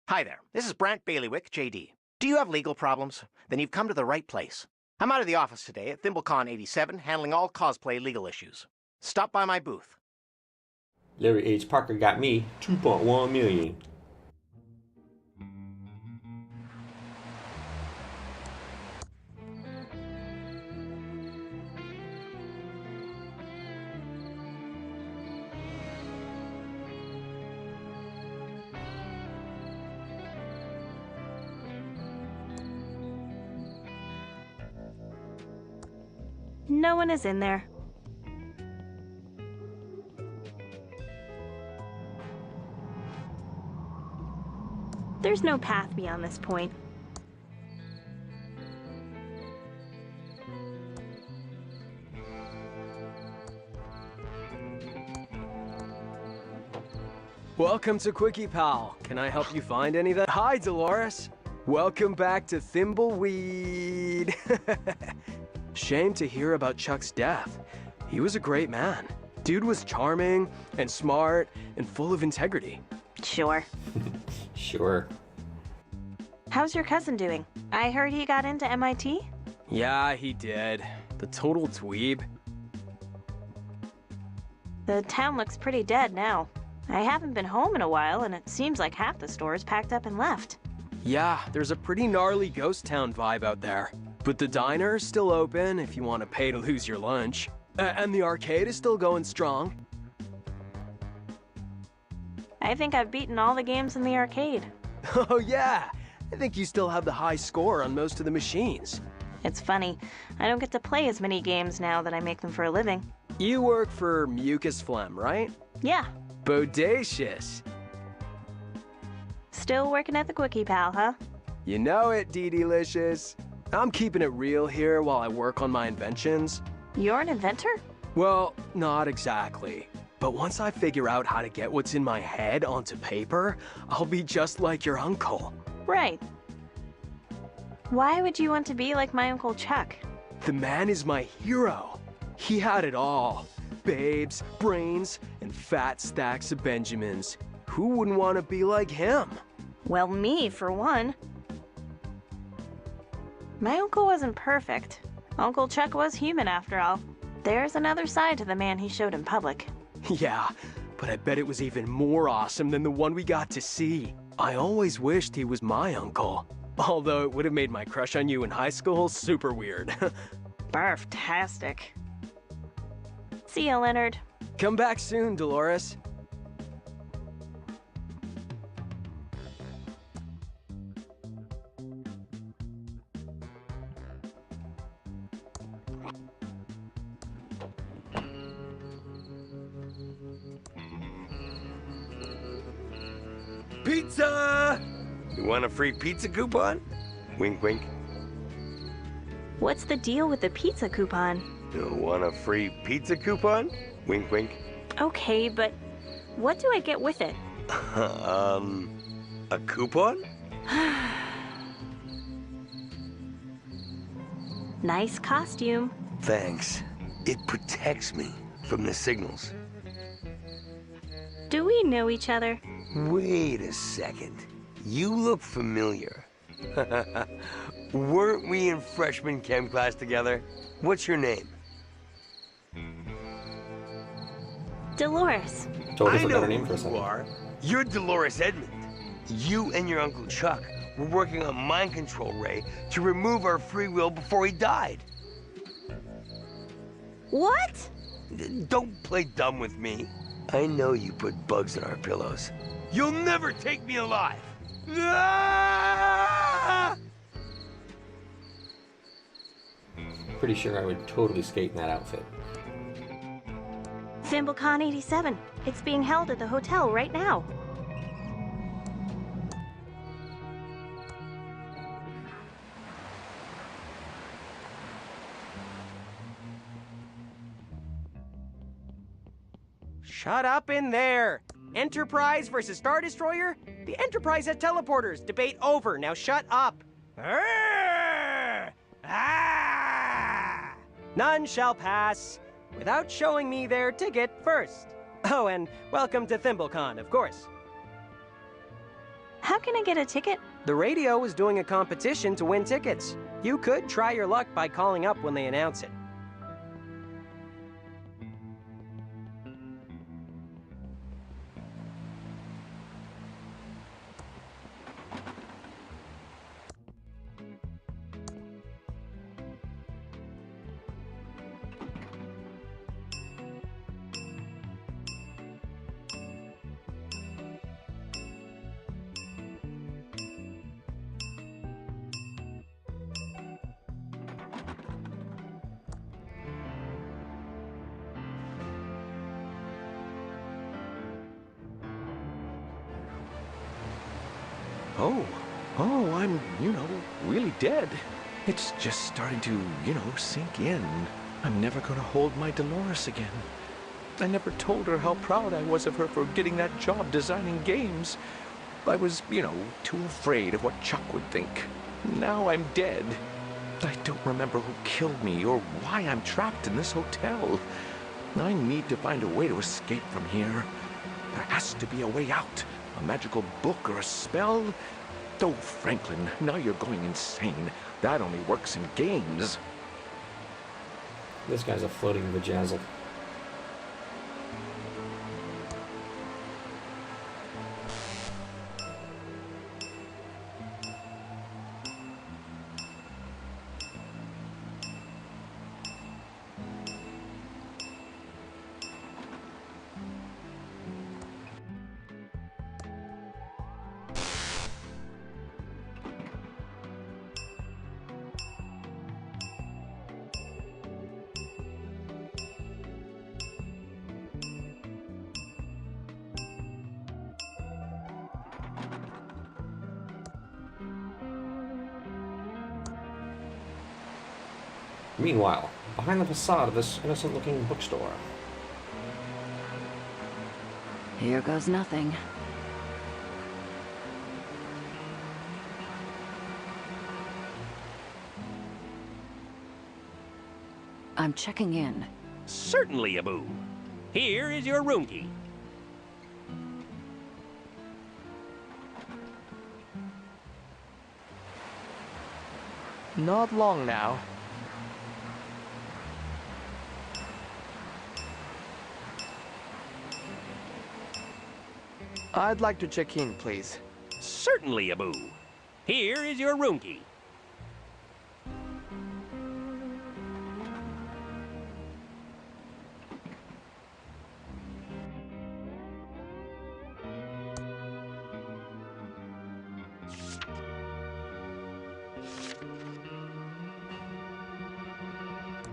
Hi there, this is Brant Bailiwick, JD. Do you have legal problems? Then you've come to the right place. I'm out of the office today at ThimbleCon 87, handling all cosplay legal issues. Stop by my booth. Larry H. Parker got me 2.1 million. No one is in there. There's no path beyond this point. Welcome to Quickie Pal. Can I help you find anything? Hi, Dolores. Welcome back to Thimbleweed. Shame to hear about Chuck's death. He was a great man. Dude was charming and smart and full of integrity. Sure. Sure. How's your cousin doing? I heard he got into MIT? Yeah, he did. The total dweeb. The town looks pretty dead now. I haven't been home in a while, and it seems like half the stores packed up and left. Yeah, there's a pretty gnarly ghost town vibe out there. But the diner is still open if you want to pay to lose your lunch. And the arcade is still going strong. I think I've beaten all the games in the arcade. Oh yeah, I think you still have the high score on most of the machines. It's funny, I don't get to play as many games now that I make them for a living. You work for Mucus Phlegm, right? Yeah. Bodacious. Still working at the Quickie Pal, huh? You know it, D-Delicious. I'm keeping it real here while I work on my inventions. You're an inventor? Well, not exactly. But once I figure out how to get what's in my head onto paper, I'll be just like your uncle. Right. Why would you want to be like my Uncle Chuck? The man is my hero. He had it all. Babes, brains, and fat stacks of Benjamins. Who wouldn't want to be like him? Well, me, for one. My uncle wasn't perfect. Uncle Chuck was human, after all. There's another side to the man he showed in public. Yeah, but I bet it was even more awesome than the one we got to see. I always wished he was my uncle. Although it would have made my crush on you in high school super weird. Barf-tastic. See ya, Leonard. Come back soon, Dolores. Pizza! You want a free pizza coupon? Wink, wink. What's the deal with the pizza coupon? You want a free pizza coupon? Wink, wink. Okay, but what do I get with it? A coupon? Nice costume. Thanks. It protects me from the signals. Do we know each other? Wait a second. You look familiar. Weren't we in freshman chem class together? What's your name? Dolores. Told us I a know better name for a who second. you are. You're Dolores Edmond. You and your Uncle Chuck were working on mind control Ray to remove our free will before he died. What? Don't play dumb with me. I know you put bugs in our pillows. You'll never take me alive. Ah! Pretty sure I would totally skate in that outfit. ThimbleCon 87. It's being held at the hotel right now. Shut up in there! Enterprise versus Star Destroyer? The Enterprise has teleporters. Debate over. Now shut up. Arrgh! Ah! None shall pass without showing me their ticket first. Oh, and welcome to ThimbleCon, of course. How can I get a ticket? The radio is doing a competition to win tickets. You could try your luck by calling up when they announce it. Oh, I'm, really dead. It's just starting to, sink in. I'm never gonna hold my Dolores again. I never told her how proud I was of her for getting that job designing games. I was, too afraid of what Chuck would think. Now I'm dead. I don't remember who killed me or why I'm trapped in this hotel. I need to find a way to escape from here. There has to be a way out. A magical book or a spell? Oh, Franklin, now you're going insane. That only works in games. This guy's a floating vajazzle. Meanwhile, behind the facade of this innocent-looking bookstore. Here goes nothing. I'm checking in. Certainly, Abu. Here is your room key. Not long now. I'd like to check in, please. Certainly, Abu. Here is your room key.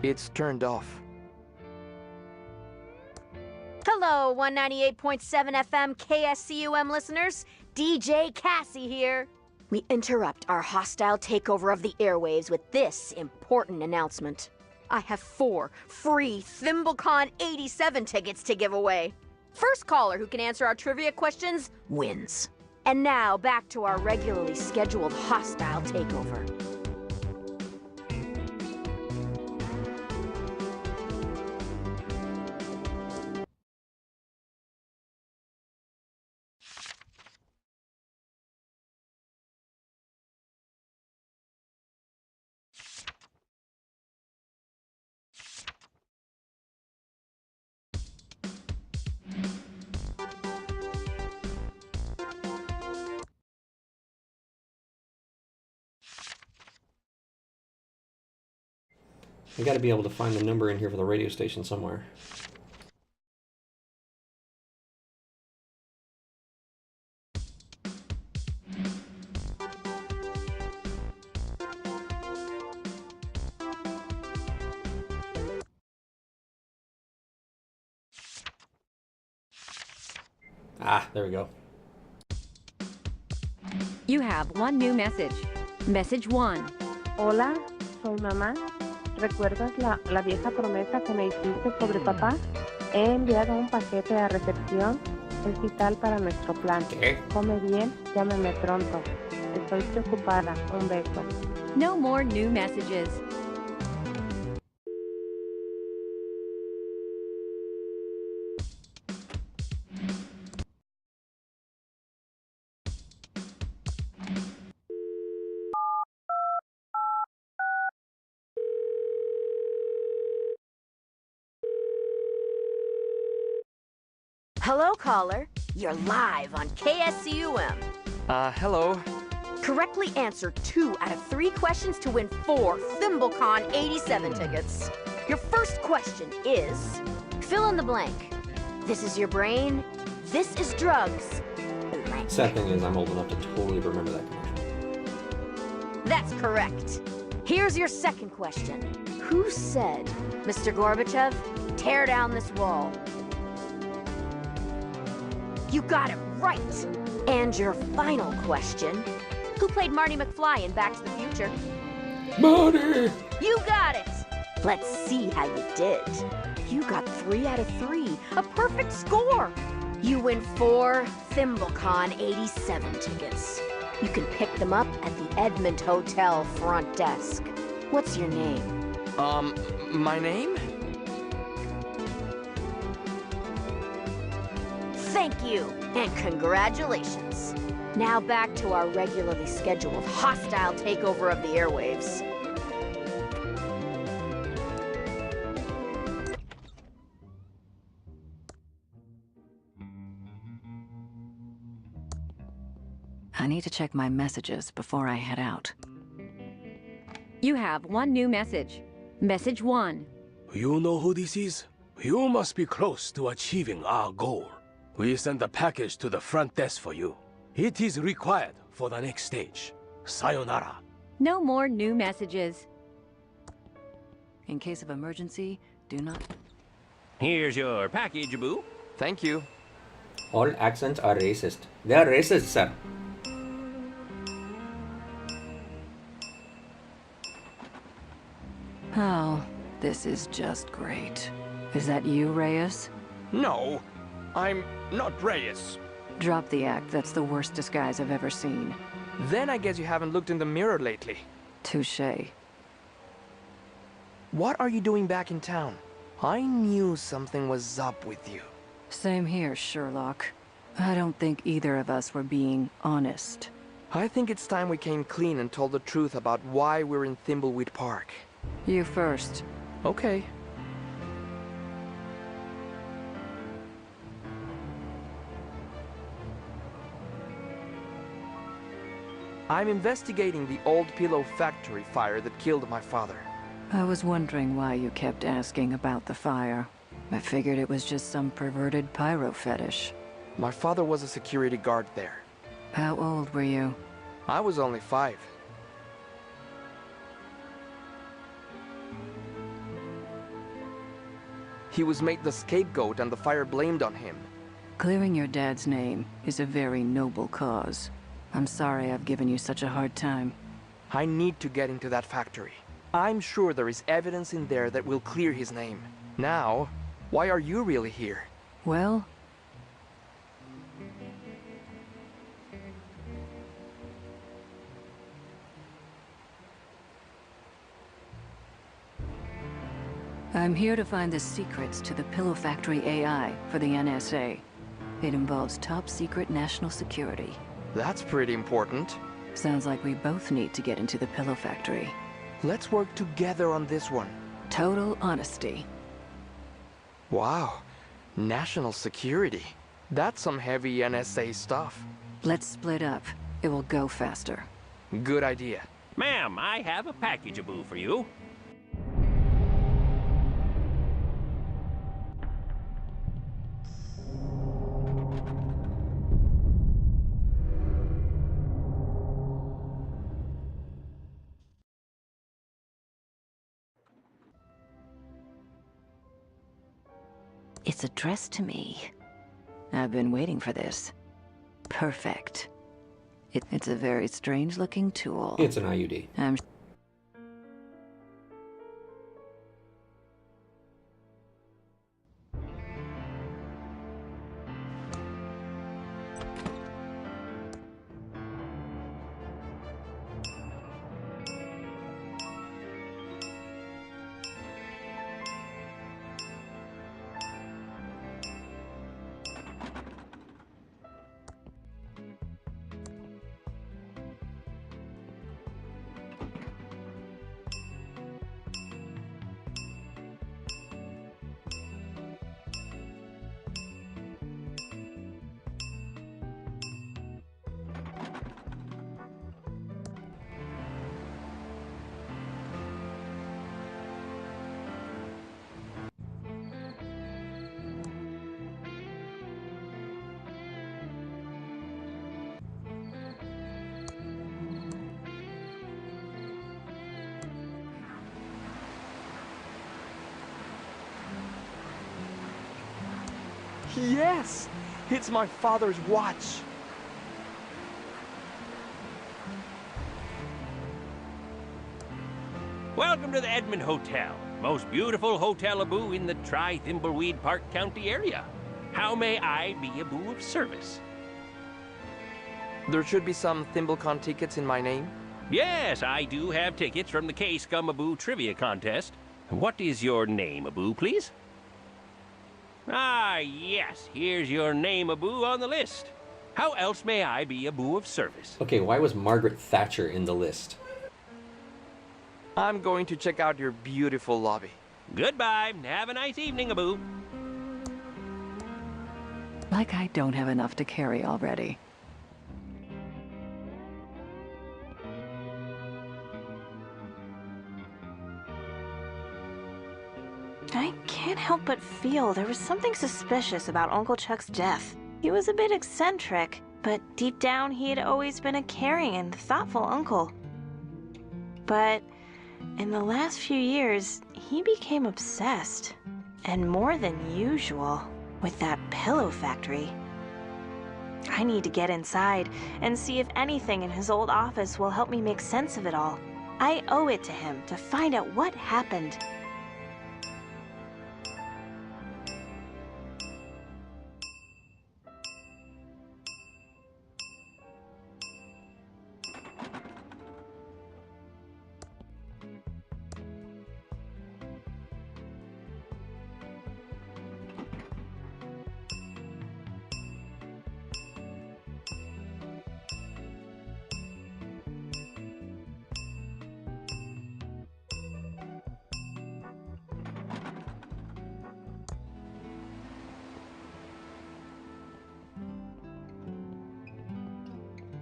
It's turned off. Hello, 198.7 FM KSCUM listeners. DJ Cassie here. We interrupt our hostile takeover of the airwaves with this important announcement. I have 4 free ThimbleCon 87 tickets to give away. First caller who can answer our trivia questions wins. And now back to our regularly scheduled hostile takeover. We gotta be able to find the number in here for the radio station somewhere. Ah, there we go. You have one new message. Message 1. Hola, soy mamá. ¿Recuerdas la vieja promesa que me hiciste sobre papá? He enviado un paquete a recepción. Es vital para nuestro plan. ¿Qué? Come bien, llámame pronto. Estoy preocupada. Un beso. No more new messages. Hello, caller. You're live on KSCUM. Hello. Correctly answer 2 out of 3 questions to win 4 ThimbleCon 87 tickets. Your first question is, fill in the blank. This is your brain. This is drugs. Blank. Sad thing is, I'm old enough to totally remember that commercial. That's correct. Here's your second question. Who said, Mr. Gorbachev, tear down this wall? You got it right. And your final question, who played Marty McFly in Back to the Future? Marty! You got it. Let's see how you did. You got 3 out of 3, a perfect score. You win 4 ThimbleCon 87 tickets. You can pick them up at the Edmond Hotel front desk. What's your name? My name? Thank you, and congratulations. Now back to our regularly scheduled hostile takeover of the airwaves. I need to check my messages before I head out. You have 1 new message. Message 1. You know who this is? You must be close to achieving our goal. We send a package to the front desk for you. It is required for the next stage. Sayonara. No more new messages. In case of emergency, do not... Here's your package, boo. Thank you. All accents are racist. They are racist, sir. Oh, this is just great. Is that you, Reyes? No, I'm not Reyes. Drop the act. That's the worst disguise I've ever seen. Then I guess you haven't looked in the mirror lately. Touché. What are you doing back in town? I knew something was up with you. Same here, Sherlock. I don't think either of us were being honest. I think it's time we came clean and told the truth about why we're in Thimbleweed Park. You first. Okay. I'm investigating the old pillow factory fire that killed my father. I was wondering why you kept asking about the fire. I figured it was just some perverted pyro fetish. My father was a security guard there. How old were you? I was only 5. He was made the scapegoat and the fire blamed on him. Clearing your dad's name is a very noble cause. I'm sorry I've given you such a hard time. I need to get into that factory. I'm sure there is evidence in there that will clear his name. Now, why are you really here? Well... I'm here to find the secrets to the Pillow Factory AI for the NSA. It involves top-secret national security. That's pretty important. Sounds like we both need to get into the Pillow Factory. Let's work together on this one. Total honesty. Wow. National security. That's some heavy NSA stuff. Let's split up. It will go faster. Good idea. Ma'am, I have a package, boo, for you. It's addressed to me. I've been waiting for this. Perfect. It's a very strange-looking tool. It's an IUD. I'm Yes! It's my father's watch. Welcome to the Edmond Hotel. Most beautiful hotel Abu in the Thimbleweed Park County area. How may I be Abu of service? There should be some ThimbleCon tickets in my name. Yes, I do have tickets from the K-Scum Abu Trivia Contest. What is your name, Abu, please? Ah, yes, here's your name, Abu, on the list. How else may I be Abu of service? Okay, why was Margaret Thatcher in the list? I'm going to check out your beautiful lobby. Goodbye. Have a nice evening, Abu. Like I don't have enough to carry already. I can't help but feel there was something suspicious about Uncle Chuck's death. He was a bit eccentric, but deep down he had always been a caring and thoughtful uncle. But in the last few years, he became obsessed, and more than usual, with that pillow factory. I need to get inside and see if anything in his old office will help me make sense of it all. I owe it to him to find out what happened.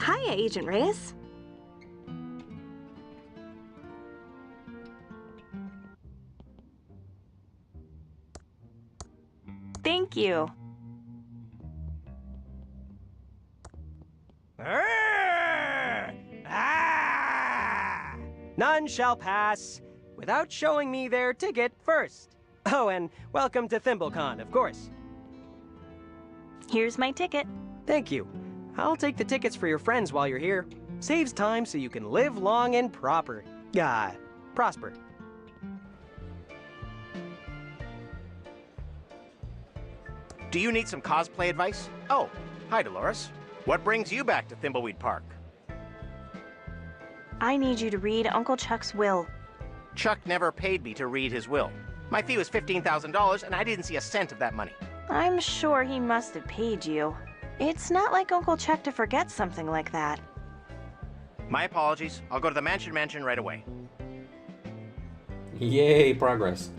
Hiya, Agent Reyes. Thank you. None shall pass without showing me their ticket first. Oh, and welcome to ThimbleCon, of course. Here's my ticket. Thank you. I'll take the tickets for your friends while you're here. Saves time so you can live long and prosper. Do you need some cosplay advice? Oh, hi, Dolores. What brings you back to Thimbleweed Park? I need you to read Uncle Chuck's will. Chuck never paid me to read his will. My fee was $15,000, and I didn't see a cent of that money. I'm sure he must have paid you. It's not like Uncle Chuck to forget something like that. My apologies. I'll go to the mansion right away. Yay, progress.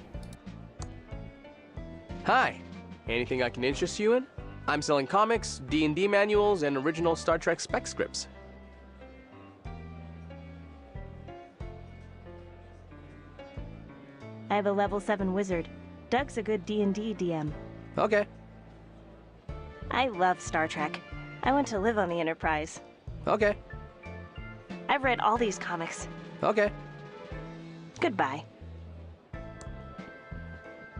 Hi. Anything I can interest you in? I'm selling comics, D&D manuals, and original Star Trek spec scripts. I have a level 7 wizard. Doug's a good D&D DM. Okay. I love Star Trek. I went to live on the Enterprise. Okay. I've read all these comics. Okay. Goodbye.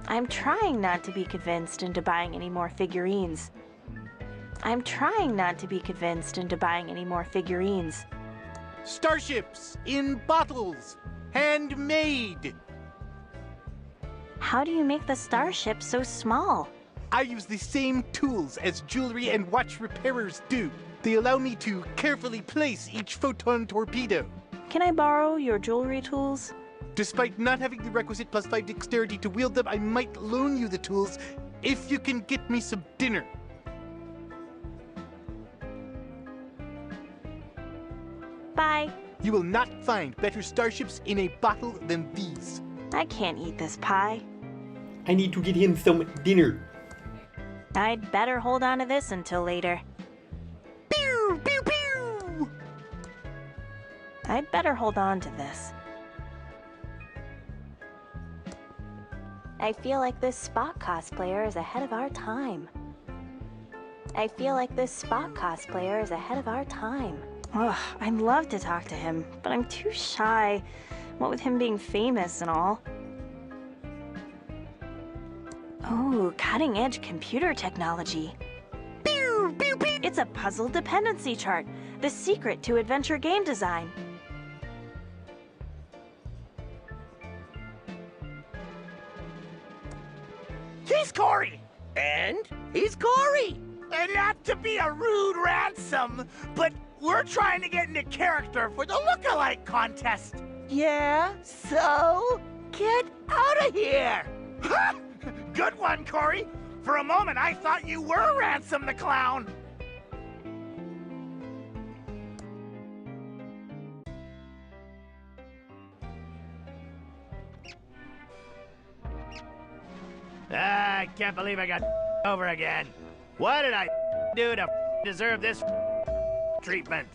I'm trying not to be convinced into buying any more figurines. Starships in bottles, handmade. How do you make the starship so small? I use the same tools as jewelry and watch repairers do. They allow me to carefully place each photon torpedo. Can I borrow your jewelry tools? Despite not having the requisite +5 dexterity to wield them, I might loan you the tools if you can get me some dinner. Bye. You will not find better starships in a bottle than these. I can't eat this pie. I need to get him some dinner. I'd better hold on to this until later. Pew, pew, pew! I'd better hold on to this. I feel like this Spock cosplayer is ahead of our time. Ugh, I'd love to talk to him, but I'm too shy. What with him being famous and all. Oh, cutting-edge computer technology. It's a puzzle dependency chart, the secret to adventure game design. He's Corey! And he's Corey! And not to be a rude ransom, but we're trying to get into character for the look-alike contest. Yeah, so? Get out of here! Good one, Corey! For a moment, I thought you were Ransom the Clown! I can't believe I got over again. What did I do to deserve this treatment?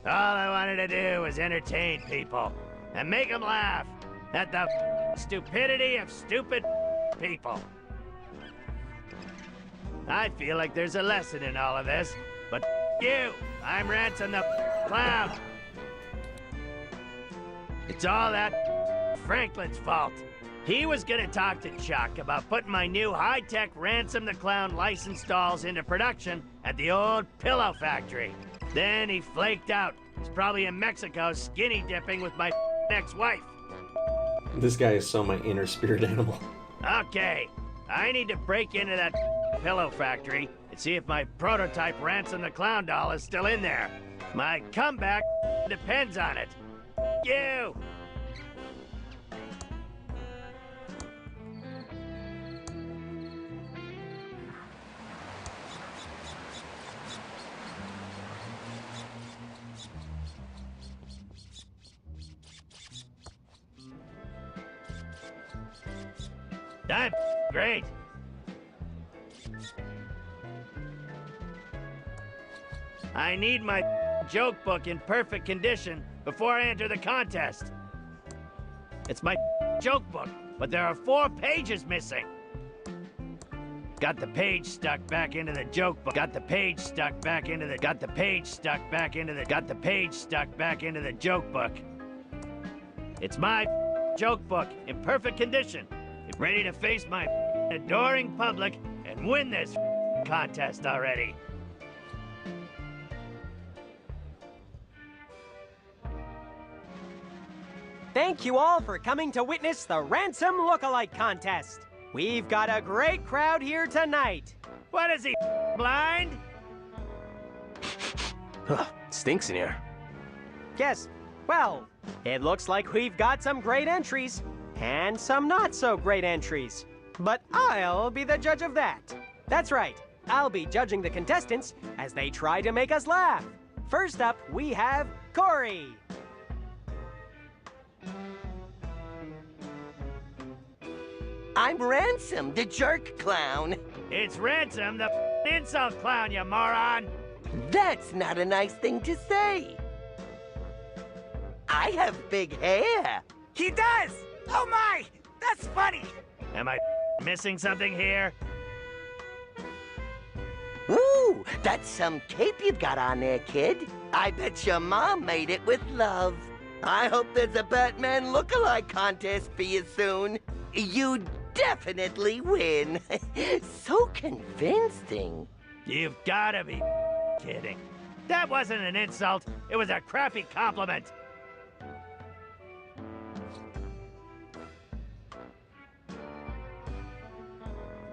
All I wanted to do was entertain people and make them laugh at the stupidity of stupid people. I feel like there's a lesson in all of this, but you, I'm Ransom the Clown. It's all that Franklin's fault. He was gonna talk to Chuck about putting my new high-tech Ransom the Clown licensed dolls into production at the old pillow factory. Then he flaked out. He's probably in Mexico skinny dipping with my ex-wife. This guy is so my inner spirit animal. Okay, I need to break into that pillow factory and see if my prototype Ransom the Clown doll is still in there. My comeback depends on it. You! I'm great. I need my joke book in perfect condition before I enter the contest. It's my joke book, but there are 4 pages missing. Got the page stuck back into the joke book. Got the page stuck back into the joke book. It's my joke book in perfect condition, ready to face my adoring public and win this contest already. Thank you all for coming to witness the Ransom Lookalike Contest. We've got a great crowd here tonight. What is he, blind? Stinks in here. Yes, well, it looks like we've got some great entries. And some not-so-great entries. But I'll be the judge of that. That's right, I'll be judging the contestants as they try to make us laugh. First up, we have Corey. I'm Ransom, the jerk clown. It's Ransom, the insult clown, you moron! That's not a nice thing to say. I have big hair. He does! Oh my! That's funny! Am I missing something here? Ooh, that's some cape you've got on there, kid. I bet your mom made it with love. I hope there's a Batman look-alike contest for you soon. You definitely win. So convincing. You've gotta be kidding. That wasn't an insult. It was a crappy compliment.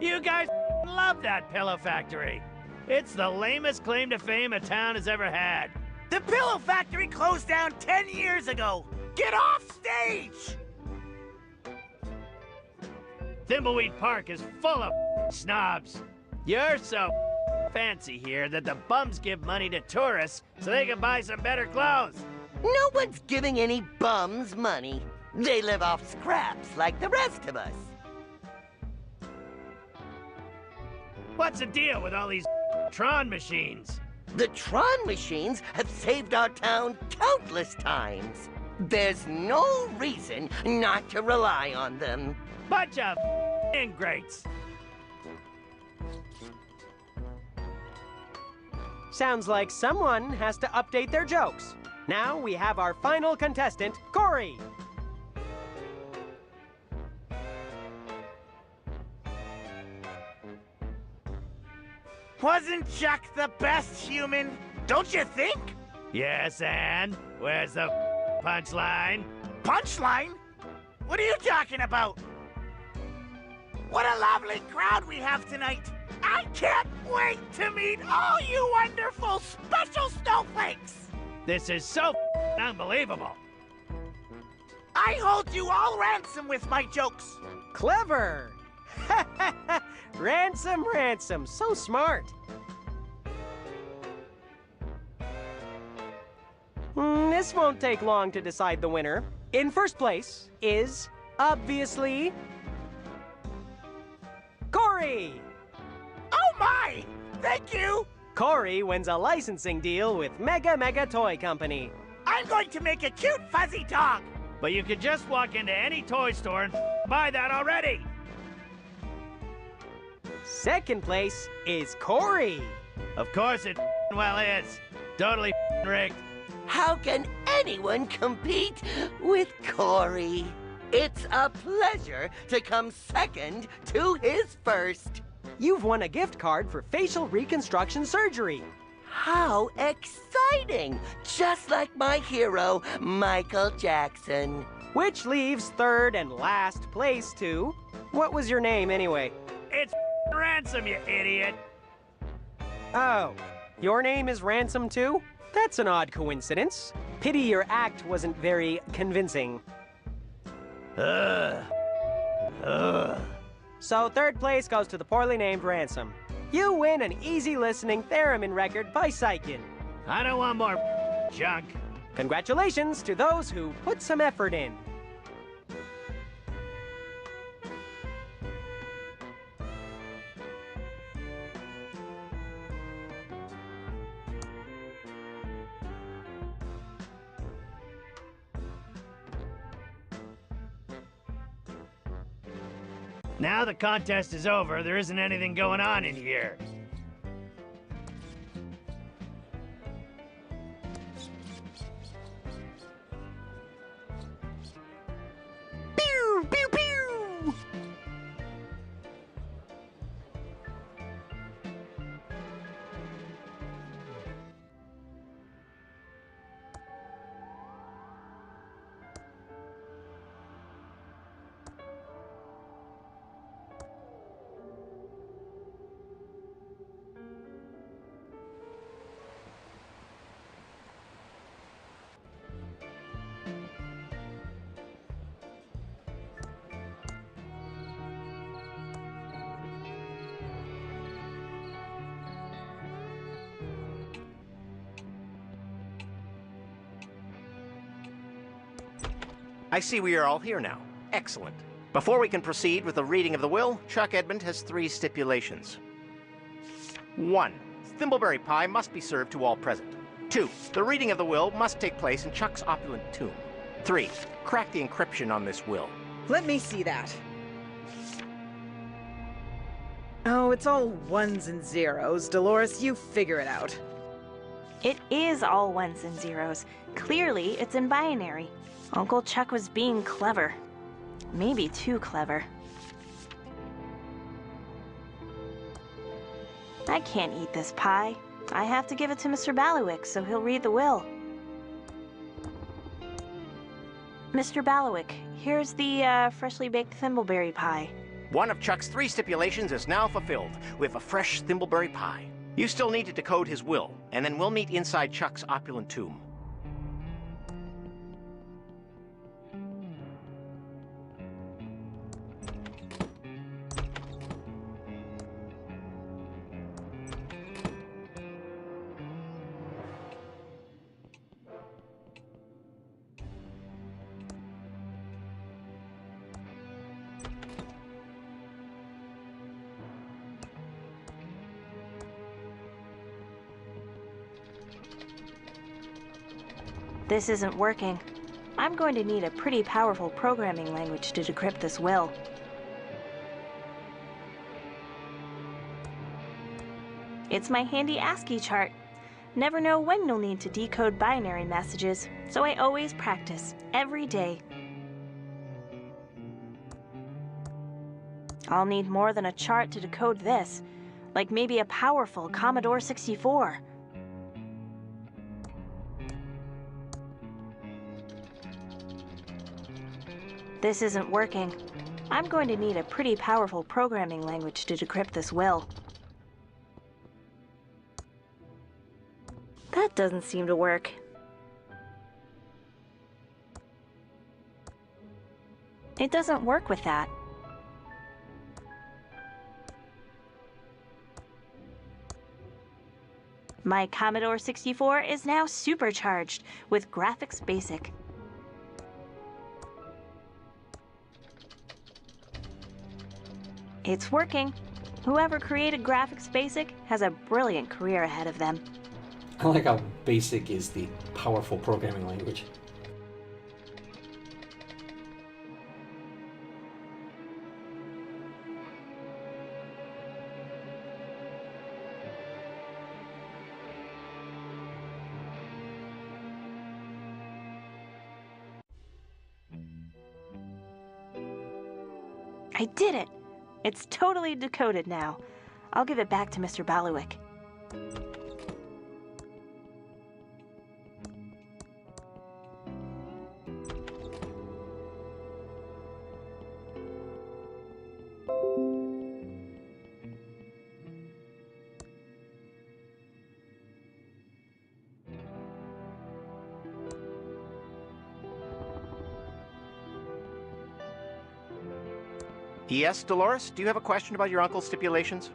You guys love that pillow factory. It's the lamest claim to fame a town has ever had. The pillow factory closed down 10 years ago. Get off stage! Thimbleweed Park is full of snobs. You're so fancy here that the bums give money to tourists so they can buy some better clothes. No one's giving any bums money. They live off scraps like the rest of us. What's the deal with all these Tron machines? The Tron machines have saved our town countless times. There's no reason not to rely on them. Bunch of ingrates. Sounds like someone has to update their jokes. Now we have our final contestant, Corey. Wasn't Chuck the best human? Don't you think? Yes, and where's the punchline? Punchline? What are you talking about? What a lovely crowd we have tonight. I can't wait to meet all you wonderful special snowflakes. This is so unbelievable. I hold you all ransom with my jokes. Clever! Ransom, ransom, so smart. This won't take long to decide the winner. In first place is, obviously, Corey! Oh my! Thank you! Corey wins a licensing deal with Mega Mega Toy Company. I'm going to make a cute fuzzy dog! But you could just walk into any toy store and buy that already! Second place is Corey. Of course it well is. Totally rigged. How can anyone compete with Corey? It's a pleasure to come second to his first. You've won a gift card for facial reconstruction surgery. How exciting! Just like my hero, Michael Jackson. Which leaves third and last place to... What was your name, anyway? It's Ransom, you idiot. Oh, your name is Ransom, too? That's an odd coincidence. Pity your act wasn't very convincing. So third place goes to the poorly named Ransom. You win an easy listening theremin record by Saikin. I don't want more junk. Congratulations to those who put some effort in. Now the contest is over, there isn't anything going on in here. Pew, pew, pew! I see we are all here now. Excellent. Before we can proceed with the reading of the will, Chuck Edmund has 3 stipulations. 1. Thimbleberry pie must be served to all present. 2. The reading of the will must take place in Chuck's opulent tomb. 3. Crack the encryption on this will. Let me see that. Oh, it's all ones and zeros. Dolores, you figure it out. It is all ones and zeros. Clearly, it's in binary. Uncle Chuck was being clever. Maybe too clever. I can't eat this pie. I have to give it to Mr. Ballowick so he'll read the will. Mr. Ballowick, here's the freshly baked thimbleberry pie. One of Chuck's 3 stipulations is now fulfilled. We have a fresh thimbleberry pie. You still need to decode his will, and then we'll meet inside Chuck's opulent tomb. This isn't working. I'm going to need a pretty powerful programming language to decrypt this will. It's my handy ASCII chart. Never know when you'll need to decode binary messages, so I always practice, every day. I'll need more than a chart to decode this. Like maybe a powerful Commodore 64. This isn't working. I'm going to need a pretty powerful programming language to decrypt this will. That doesn't seem to work. It doesn't work with that. My Commodore 64 is now supercharged with Graphics Basic. It's working. Whoever created Graphics Basic has a brilliant career ahead of them. I like how BASIC is the powerful programming language. I did it! It's totally decoded now. I'll give it back to Mr. Baluik. Yes, Dolores? Do you have a question about your uncle's stipulations?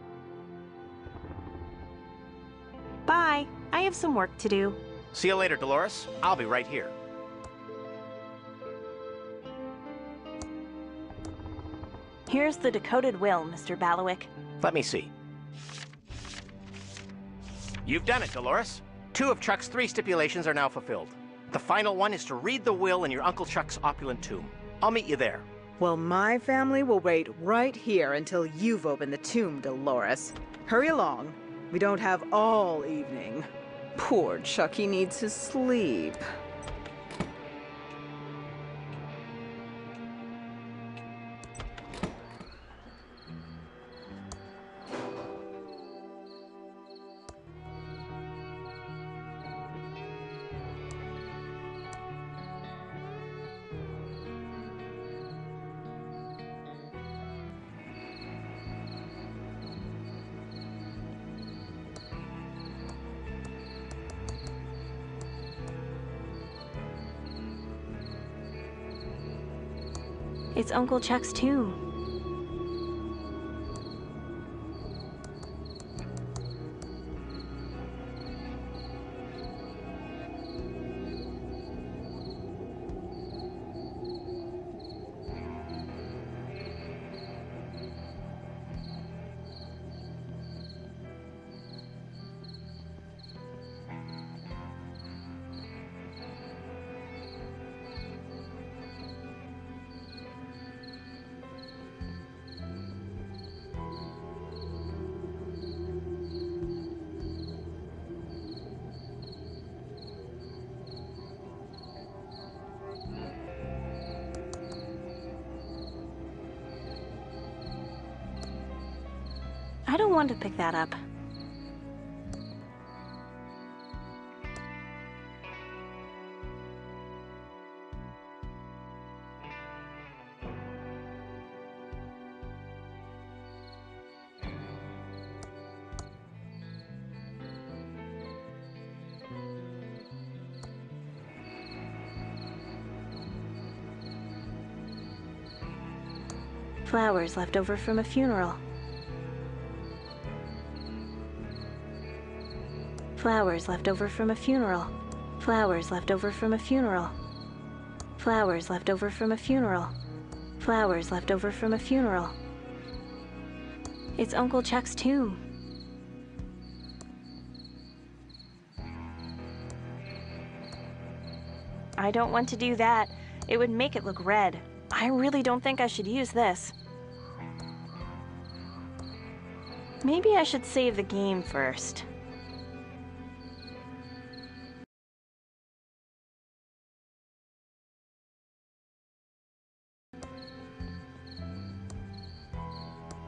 Bye. I have some work to do. See you later, Dolores. I'll be right here. Here's the decoded will, Mr. Baluik. Let me see. You've done it, Dolores. 2 of Chuck's 3 stipulations are now fulfilled. The final one is to read the will in your Uncle Chuck's opulent tomb. I'll meet you there. Well, my family will wait right here until you've opened the tomb, Dolores. Hurry along. We don't have all evening. Poor Chucky needs his sleep. It's Uncle Chuck's tomb. I don't want to pick that up. Flowers left over from a funeral. Flowers left over from a funeral. Flowers left over from a funeral. Flowers left over from a funeral. Flowers left over from a funeral. It's Uncle Chuck's tomb. I don't want to do that. It would make it look red. I really don't think I should use this. Maybe I should save the game first.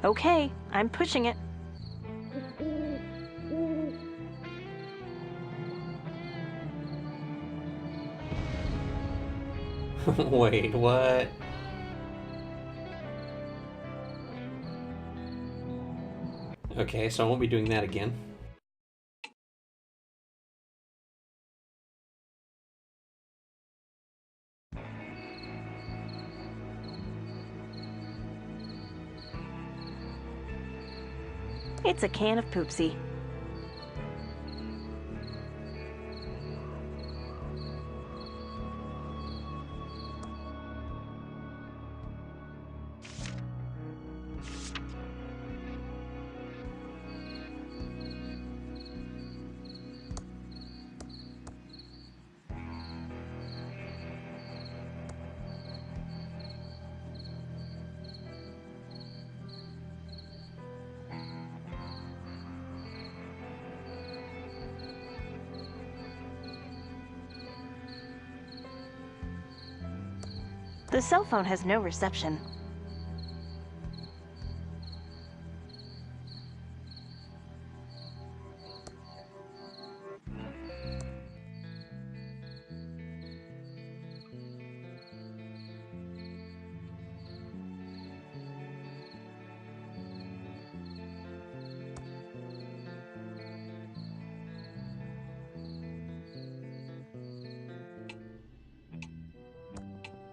Okay, I'm pushing it. Wait, what? Okay, so I won't be doing that again. It's a can of Poopsie. The cell phone has no reception.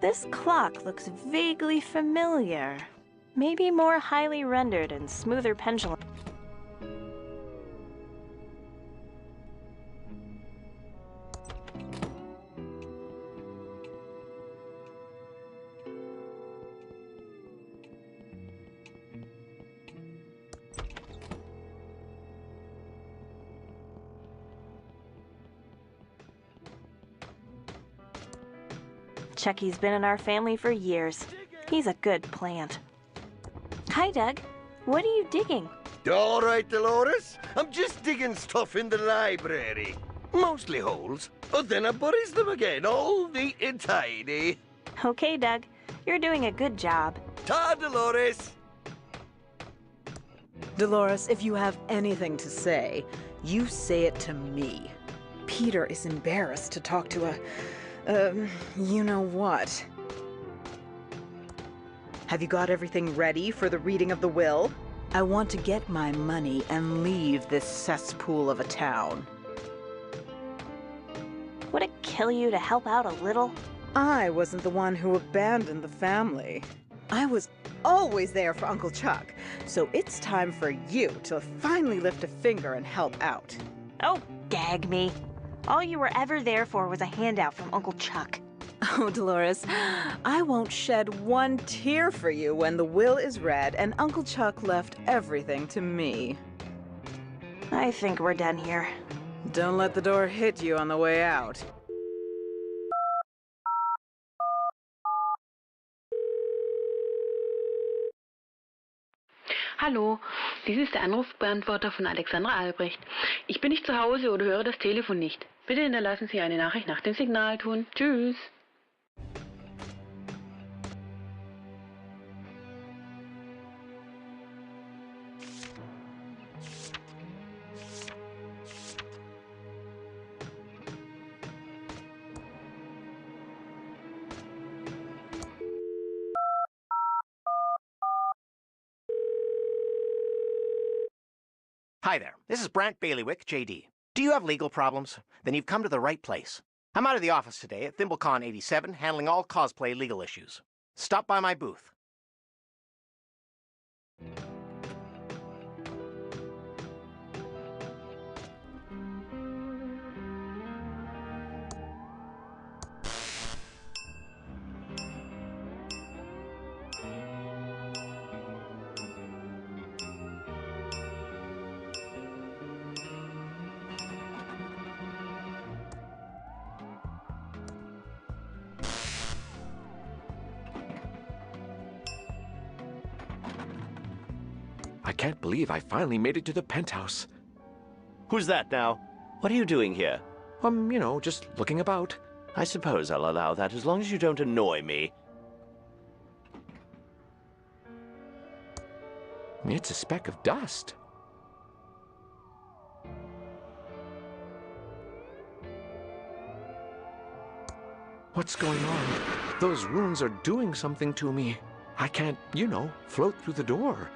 This clock looks vaguely familiar. Maybe more highly rendered and smoother pendulum. Chucky's been in our family for years. He's a good plant. Hi, Doug. What are you digging? All right, Dolores. I'm just digging stuff in the library. Mostly holes. But then I buries them again, all neat and tidy. Okay, Doug. You're doing a good job. Ta, Dolores. Dolores, if you have anything to say, you say it to me. Peter is embarrassed to talk to a... you know what. Have you got everything ready for the reading of the will? I want to get my money and leave this cesspool of a town. Would it kill you to help out a little? I wasn't the one who abandoned the family. I was always there for Uncle Chuck, so it's time for you to finally lift a finger and help out. Oh, gag me. All you were ever there for was a handout from Uncle Chuck. Oh, Dolores, I won't shed one tear for you when the will is read and Uncle Chuck left everything to me. I think we're done here. Don't let the door hit you on the way out. Hallo, dies ist der Anrufbeantworter von Alexandra Albrecht. Ich bin nicht zu Hause oder höre das Telefon nicht. Bitte hinterlassen Sie eine Nachricht nach dem Signalton. Tschüss. Hi there, this is Brant Bailiwick, JD. Do you have legal problems? Then you've come to the right place. I'm out of the office today at ThimbleCon 87, handling all cosplay legal issues. Stop by my booth. I can't believe I finally made it to the penthouse. Who's that now? What are you doing here? You know, just looking about. I suppose I'll allow that as long as you don't annoy me. It's a speck of dust. What's going on? Those runes are doing something to me. I can't, you know, float through the door.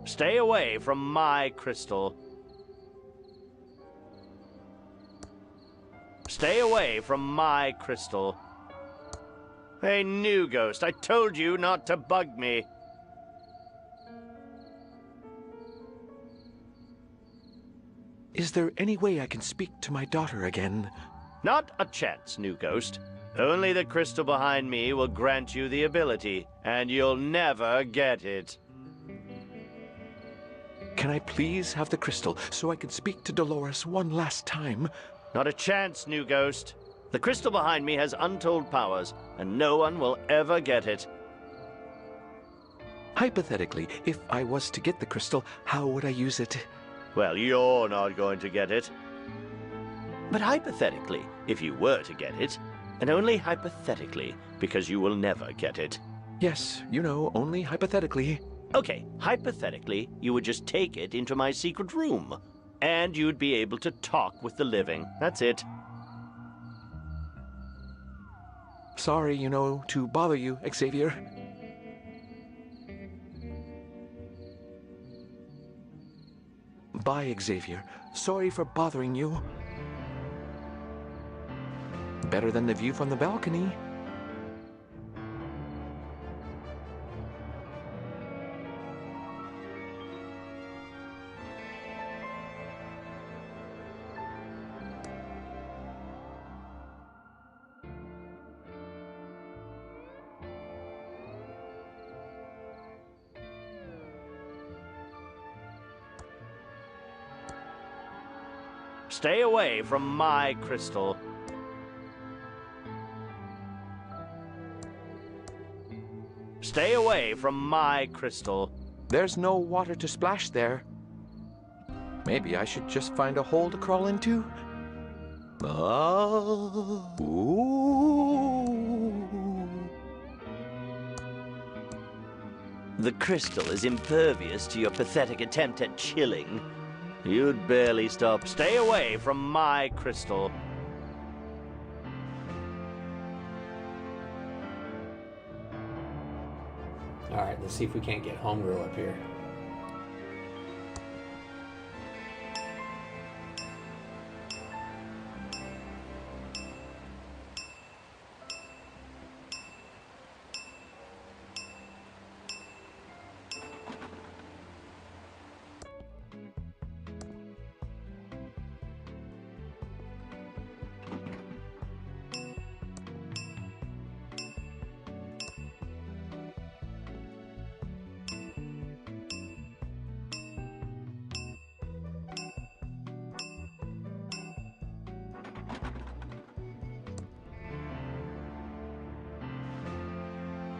Stay away from my crystal. Stay away from my crystal. Hey, new ghost, I told you not to bug me. Is there any way I can speak to my daughter again? Not a chance, new ghost. Only the crystal behind me will grant you the ability, and you'll never get it. Can I please have the crystal so I can speak to Dolores one last time? Not a chance, new ghost. The crystal behind me has untold powers, and no one will ever get it. Hypothetically, if I was to get the crystal, how would I use it? Well, you're not going to get it. But hypothetically, if you were to get it, and only hypothetically, because you will never get it. Yes, you know, only hypothetically. Okay, hypothetically, you would just take it into my secret room, and you'd be able to talk with the living. That's it. Sorry, you know, to bother you, Xavier. Bye, Xavier. Sorry for bothering you. Better than the view from the balcony. Stay away from my crystal. Stay away from my crystal. There's no water to splash there. Maybe I should just find a hole to crawl into? Oh. Ooh. The crystal is impervious to your pathetic attempt at chilling. You'd barely stop. Stay away from my crystal. Alright, let's see if we can't get Homegirl up here.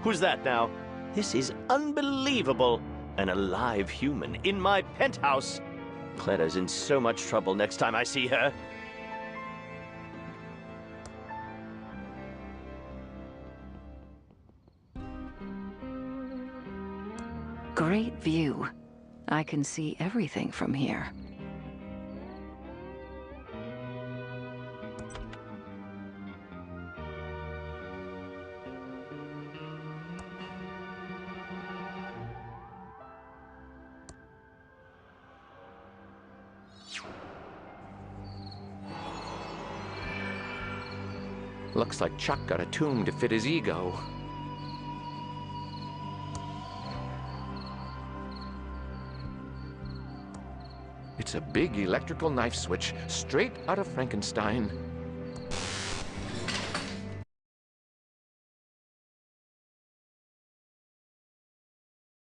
Who's that now? This is unbelievable. An alive human in my penthouse. Clara's in so much trouble next time I see her. Great view. I can see everything from here. Looks like Chuck got a tomb to fit his ego. It's a big electrical knife switch, straight out of Frankenstein.